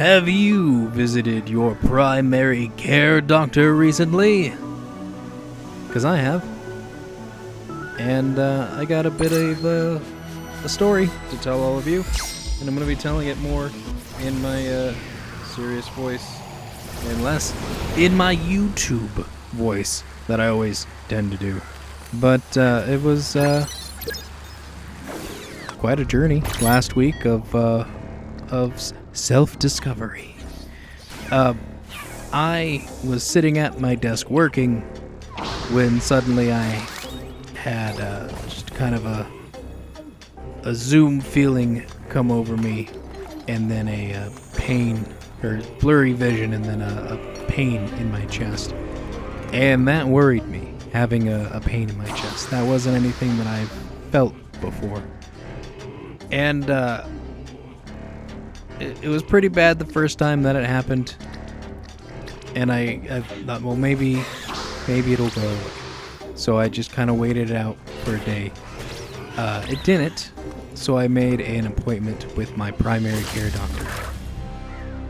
Have you visited your primary care doctor recently? Because I have. And I got a bit of a story to tell all of you. And I'm going to be telling it more in my serious voice and less in my YouTube voice that I always tend to do. But it was quite a journey last week of self-discovery. I was sitting at my desk working when suddenly I had just kind of a zoom feeling come over me, and then a pain, or blurry vision, and then a pain in my chest. And that worried me, having a pain in my chest. That wasn't anything that I've felt before. And it was pretty bad the first time that it happened. And I thought, well, maybe it'll go away. So I just kind of waited it out for a day. It didn't, so I made an appointment with my primary care doctor,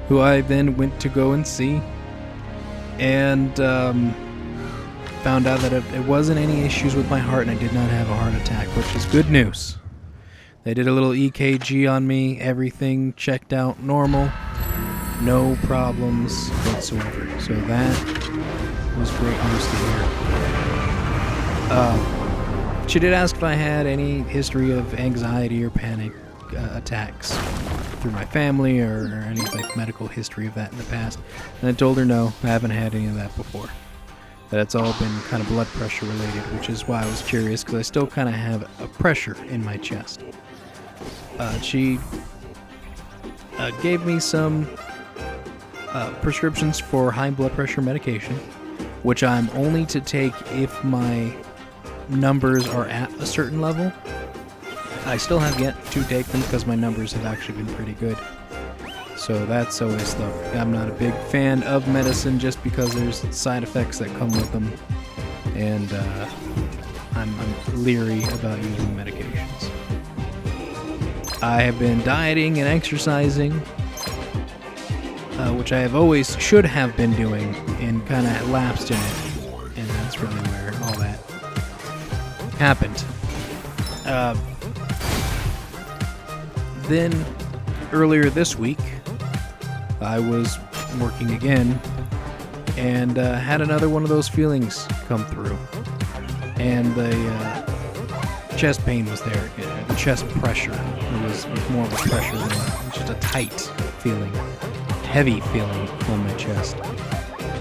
who I then went to go and see, and found out that it wasn't any issues with my heart, and I did not have a heart attack, which is good news. They did a little EKG on me, everything checked out normal, no problems whatsoever. So that was great news to hear. She did ask if I had any history of anxiety or panic attacks through my family, or any like medical history of that in the past. And I told her no, I haven't had any of that before. That it's all been kind of blood pressure related, which is why I was curious, because I still kind of have a pressure in my chest. She gave me some prescriptions for high blood pressure medication, which I'm only to take if my numbers are at a certain level. I still have yet to take them because my numbers have actually been pretty good. So that's always I'm not a big fan of medicine just because there's side effects that come with them, and I'm leery about using medications. I have been dieting and exercising, which I should have been doing, and kind of lapsed in it, and that's really where all that happened. Then earlier this week, I was working again, and had another one of those feelings come through, and the chest pain was there, the chest pressure. It was more of a pressure than just a tight feeling, heavy feeling on my chest.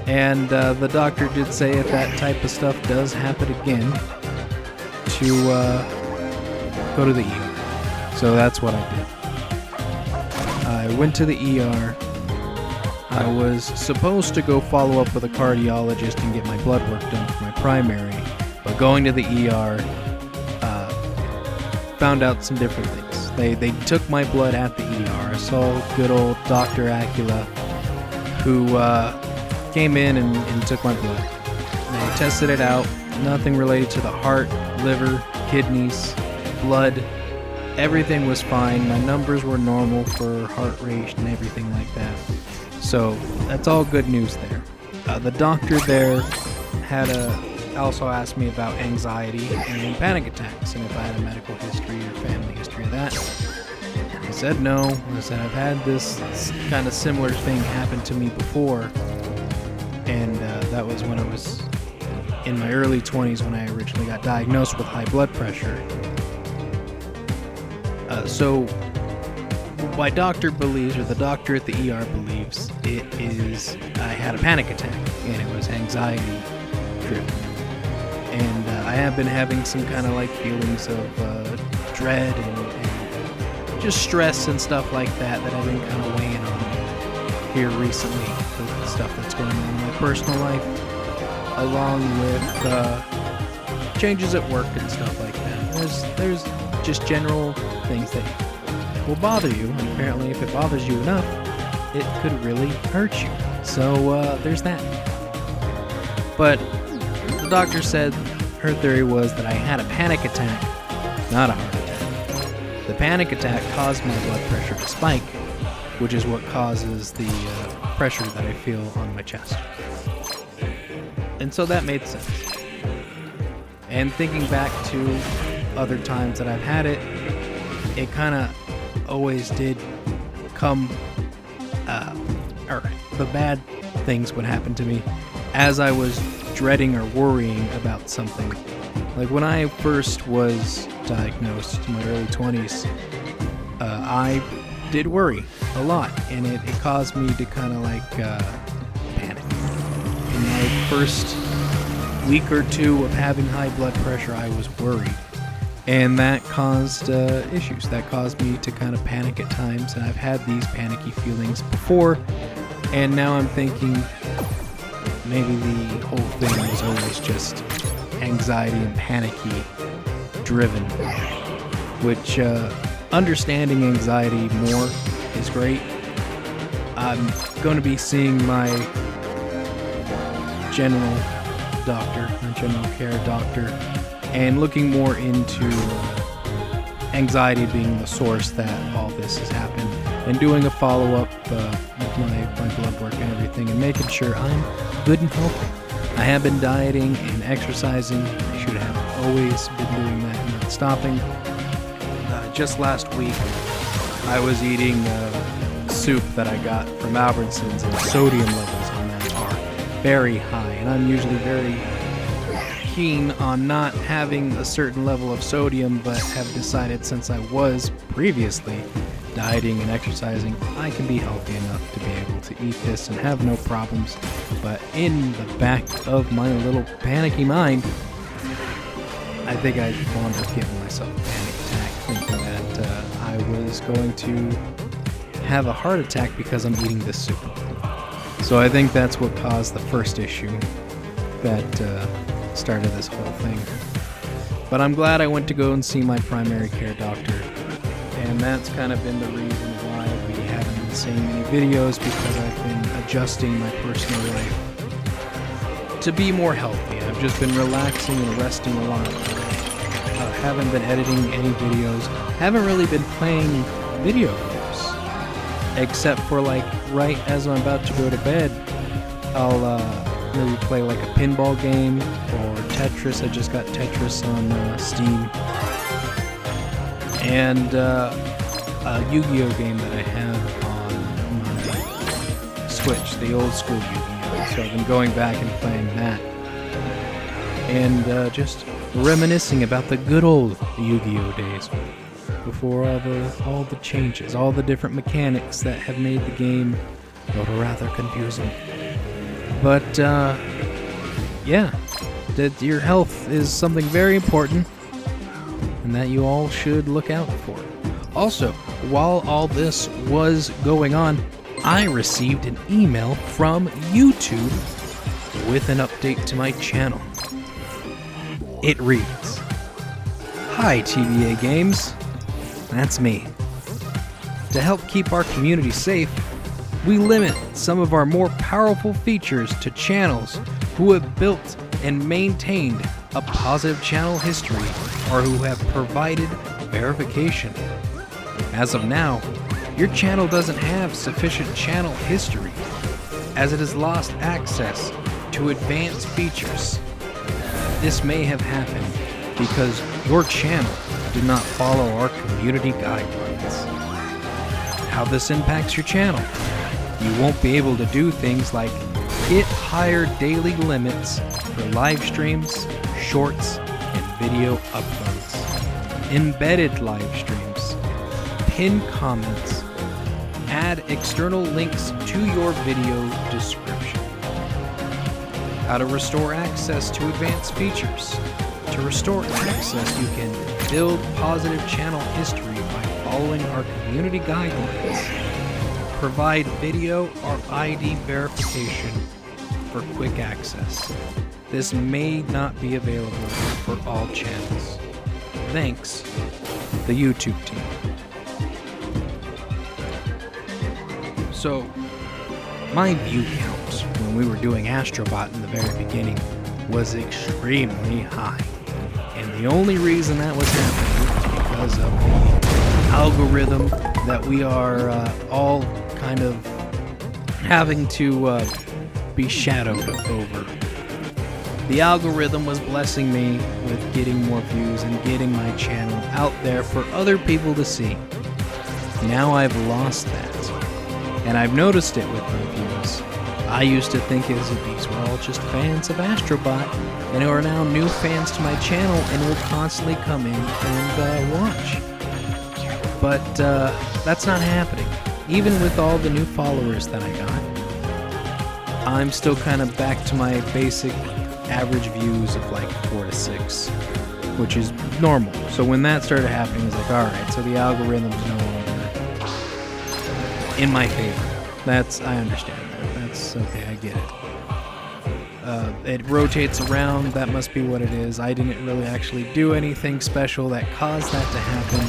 And the doctor did say if that type of stuff does happen again, to go to the ER. So that's what I did. I went to the ER. I was supposed to go follow up with a cardiologist and get my blood work done for my primary, but going to the ER, found out some different things. They took my blood at the ER. I saw good old Dr. Acula, who came in and took my blood. They tested it out. Nothing related to the heart, liver, kidneys, blood. Everything was fine. My numbers were normal for heart rate and everything like that. So that's all good news there. The doctor there also asked me about anxiety and panic attacks, and if I had a medical history or family history of that. I said no. I said I've had this kind of similar thing happen to me before, and that was when I was in my early 20s when I originally got diagnosed with high blood pressure. So my doctor believes, or the doctor at the ER believes, I had a panic attack, and it was anxiety driven. And I have been having some kind of like feelings of dread and just stress and stuff like that I've been kind of weighing on here recently with the stuff that's going on in my personal life, along with changes at work and stuff like that. There's just general things that will bother you, and apparently if it bothers you enough, it could really hurt you. So there's that. But the doctor said her theory was that I had a panic attack, not a heart attack. The panic attack caused my blood pressure to spike, which is what causes the pressure that I feel on my chest. And so that made sense. And thinking back to other times that I've had it, it kind of always did come, or the bad things would happen to me as I was dreading or worrying about something. Like when I first was diagnosed in my early 20s, I did worry a lot, and it caused me to kind of like panic. In my first week or two of having high blood pressure, I was worried, and that caused issues. That caused me to kind of panic at times, and I've had these panicky feelings before, and now I'm thinking maybe the whole thing was always just anxiety and panicky driven, which understanding anxiety more is great. I'm going to be seeing my general care doctor, and looking more into anxiety being the source that all this has happened, and doing a follow-up with my blood work and everything, and making sure I'm good and healthy. I have been dieting and exercising. I should have always been doing that and not stopping. Just last week, I was eating soup that I got from Albertsons, and the sodium levels on that are very high, and I'm usually very keen on not having a certain level of sodium, but have decided, since I was previously dieting and exercising, I can be healthy enough to be able to eat this and have no problems. But in the back of my little panicky mind, I think I wound up giving myself a panic attack, thinking that I was going to have a heart attack because I'm eating this soup. So I think that's what caused the first issue that started this whole thing. But I'm glad I went to go and see my primary care doctor, and that's kind of been the reason why we haven't been seeing many videos, because I've been adjusting my personal life to be more healthy. I've just been relaxing and resting a lot. Haven't been editing any videos, haven't really been playing video games, except for like right as I'm about to go to bed, I'll maybe play like a pinball game or Tetris. I just got Tetris on Steam, and a Yu-Gi-Oh game that I have on my Switch, the old school Yu-Gi-Oh. So I've been going back and playing that, and just reminiscing about the good old Yu-Gi-Oh days before all the changes, all the different mechanics that have made the game rather confusing. But yeah, that your health is something very important, and that you all should look out for. Also, while all this was going on, I received an email from YouTube with an update to my channel. It reads, "Hi TBA Games, that's me. To help keep our community safe, we limit some of our more powerful features to channels who have built and maintained a positive channel history or who have provided verification. As of now, your channel doesn't have sufficient channel history, as it has lost access to advanced features. This may have happened because your channel did not follow our community guidelines. How this impacts your channel: you won't be able to do things like hit higher daily limits for live streams, shorts, and video uploads, embedded live streams, pin comments, add external links to your video description. How to restore access to advanced features. To restore access, you can build positive channel history by following our community guidelines. Provide video or ID verification for quick access. This may not be available for all channels. Thanks, the YouTube team." So, my view count when we were doing Astro Bot in the very beginning was extremely high. And the only reason that was happening was because of the algorithm that we are all kind of having to be shadowed over. The algorithm was blessing me with getting more views and getting my channel out there for other people to see. Now I've lost that, and I've noticed it with my views. I used to think these were all just fans of Astro Bot, and who are now new fans to my channel and will constantly come in and watch. But that's not happening. Even with all the new followers that I got, I'm still kind of back to my basic average views of like 4 to 6, which is normal. So when that started happening, I was like, alright, so the algorithm's no longer in my favor. I understand that. That's okay, I get it. It rotates around, that must be what it is. I didn't really actually do anything special that caused that to happen.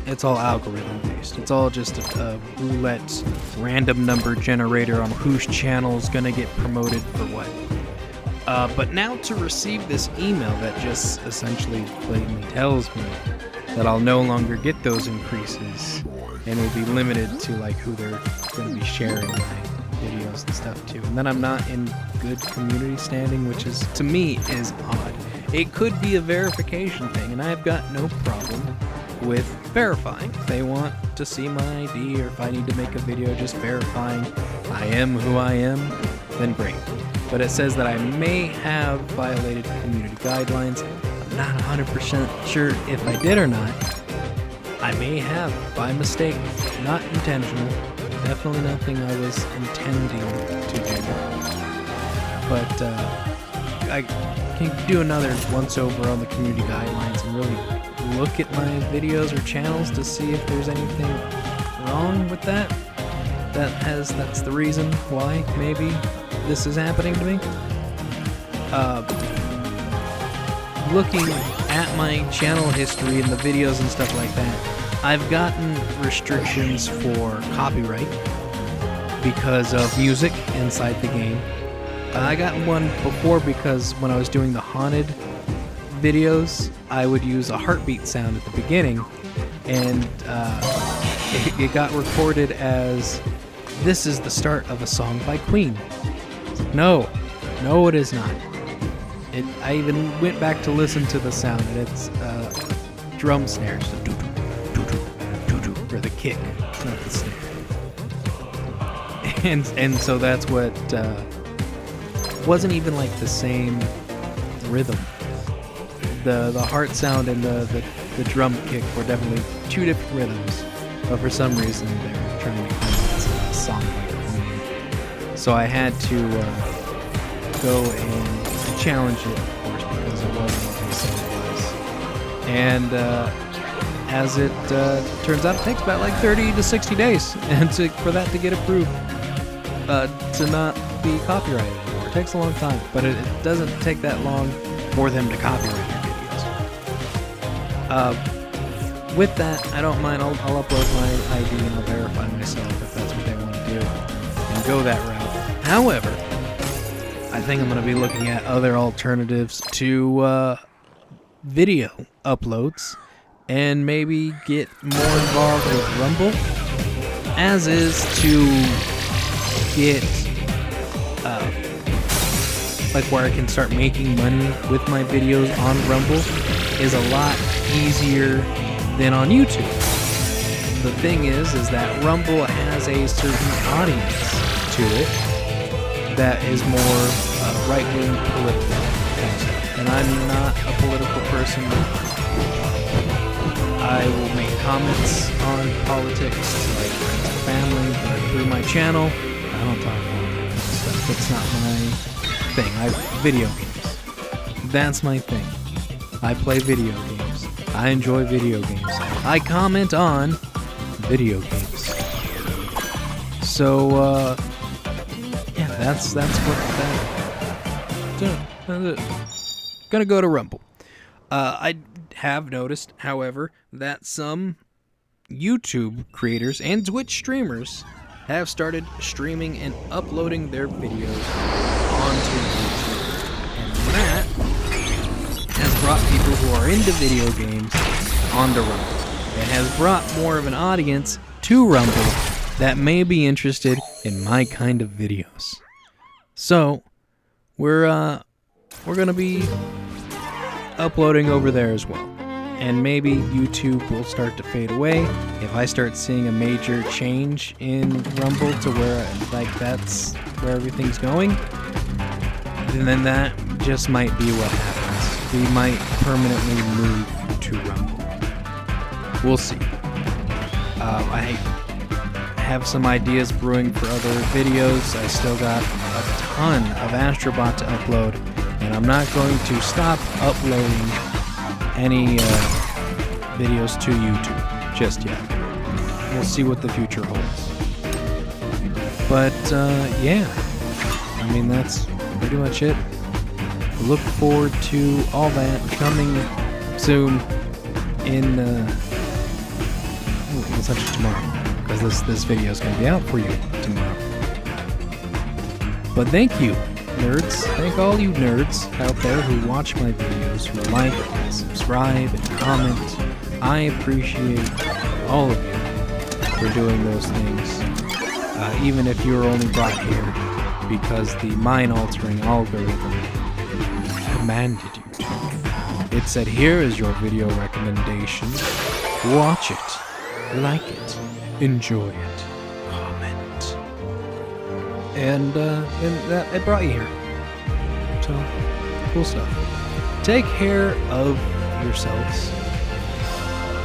It's all algorithm based. It's all just a roulette random number generator on whose channel is gonna get promoted for what. But now to receive this email that just essentially blatantly tells me that I'll no longer get those increases and will be limited to like who they're gonna be sharing my videos and stuff to. And then I'm not in good community standing, which is, to me, is odd. It could be a verification thing, and I've got no problem with verifying. If they want to see my ID, or if I need to make a video just verifying I am who I am, then great. But it says that I may have violated community guidelines. I'm not 100% sure if I did or not. I may have, by mistake, not intentional. Definitely nothing I was intending to do. But I can do another once over on the community guidelines and really look at my videos or channels to see if there's anything wrong with that. That's the reason why maybe this is happening to me. Looking at my channel history and the videos and stuff like that, I've gotten restrictions for copyright because of music inside the game. I got one before because when I was doing the haunted videos, I would use a heartbeat sound at the beginning, and it got recorded as, "This is the start of a song by Queen." No, it is not. I even went back to listen to the sound, and it's drum snares, the doo-doo, or the kick, not the snare. And so that's what wasn't even like the same rhythm. The heart sound and the drum kick were definitely two different rhythms, but for some reason they were trying to claim it's a song by Queen. So I had to go and challenge it, of course, because it wasn't what they said it was. And as it turns out, it takes about like 30 to 60 days and for that to get approved to not be copyrighted anymore. It takes a long time, but it doesn't take that long for them to copyright your videos. With that, I don't mind. I'll upload my ID and I'll verify myself if that's what they want to do and go that route. However, I think I'm going to be looking at other alternatives to video uploads and maybe get more involved with Rumble, as is to get like where I can start making money with my videos on Rumble is a lot easier than on YouTube. The thing is that Rumble has a certain audience to it that is more right-wing political kind of stuff. And I'm not a political person. I will make comments on politics to like friends and family, but through my channel, I don't talk about that kind of stuff. It's not my thing. Video games. That's my thing. I play video games. I enjoy video games. I comment on video games. So, yeah, that's what that. Gonna go to Rumble. I have noticed, however, that some YouTube creators and Twitch streamers have started streaming and uploading their videos onto YouTube, and that has brought people who are into video games onto Rumble. that has brought more of an audience to Rumble that may be interested in my kind of videos. So, we're gonna be uploading over there as well. And maybe YouTube will start to fade away if I start seeing a major change in Rumble to where like that's where everything's going. And then that just might be what happens. We might permanently move to Rumble. We'll see. I have some ideas brewing for other videos. I still got a ton of Astro Bot to upload, and I'm not going to stop uploading any videos to YouTube just yet. We'll see what the future holds. But yeah, I mean that's pretty much it. Look forward to all that coming soon in essentially tomorrow, because this video is going to be out for you tomorrow. But thank you, nerds. Thank all you nerds out there who watch my videos, who like and subscribe and comment. I appreciate all of you for doing those things, even if you were only brought here because the mind-altering algorithm commanded you to. It said, here is your video recommendation. Watch it, like it, enjoy it, comment. And that it brought you here. So, cool stuff. Take care of yourselves,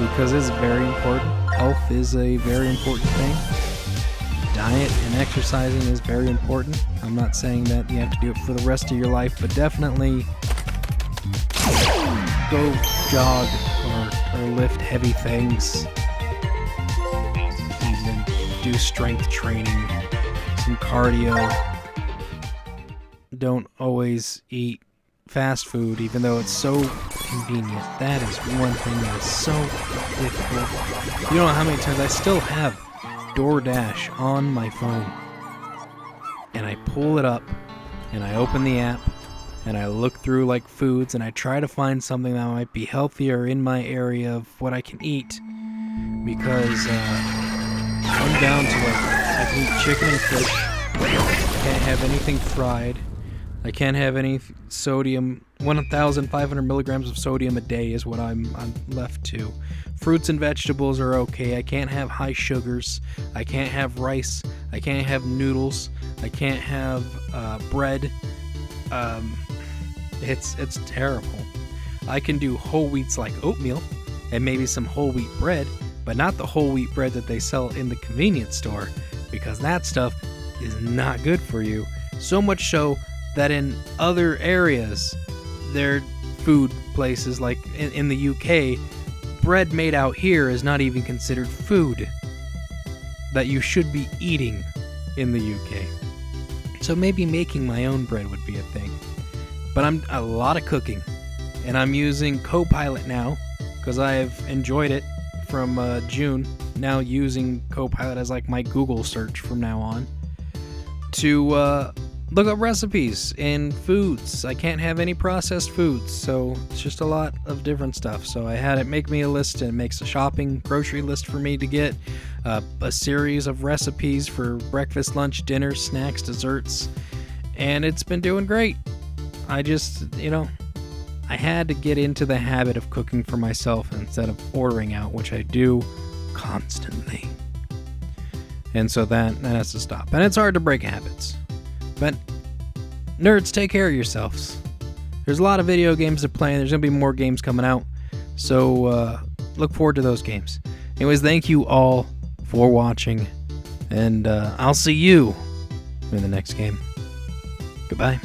because it's very important. Health is a very important thing. Diet and exercising is very important. I'm not saying that you have to do it for the rest of your life, but definitely go jog or lift heavy things. Even do strength training, some cardio. Don't always eat fast food, even though it's so convenient. That is one thing that is so difficult. You don't know how many times I still have DoorDash on my phone, and I pull it up and I open the app and I look through like foods and I try to find something that might be healthier in my area of what I can eat, because I'm down to like I can eat chicken and fish. I can't have anything fried. I can't have any sodium. 1,500 milligrams of sodium a day is what I'm left to. Fruits and vegetables are okay. I can't have high sugars. I can't have rice. I can't have noodles. I can't have bread. It's terrible. I can do whole wheats like oatmeal and maybe some whole wheat bread, but not the whole wheat bread that they sell in the convenience store, because that stuff is not good for you. So much so that in other areas, their food places, like in the UK, bread made out here is not even considered food that you should be eating in the UK. So maybe making my own bread would be a thing. But I'm a lot of cooking, and I'm using Copilot now because I've enjoyed it from June. Now using Copilot as like my Google search from now on to look up recipes and foods. I can't have any processed foods, so it's just a lot of different stuff. So I had it make me a list, and it makes a shopping grocery list for me to get a series of recipes for breakfast, lunch, dinner, snacks, desserts, and it's been doing great. I just, I had to get into the habit of cooking for myself instead of ordering out, which I do constantly. And so that has to stop. And it's hard to break habits. But nerds, take care of yourselves. There's a lot of video games to play, and there's going to be more games coming out. So look forward to those games. Anyways, thank you all for watching, and I'll see you in the next game. Goodbye.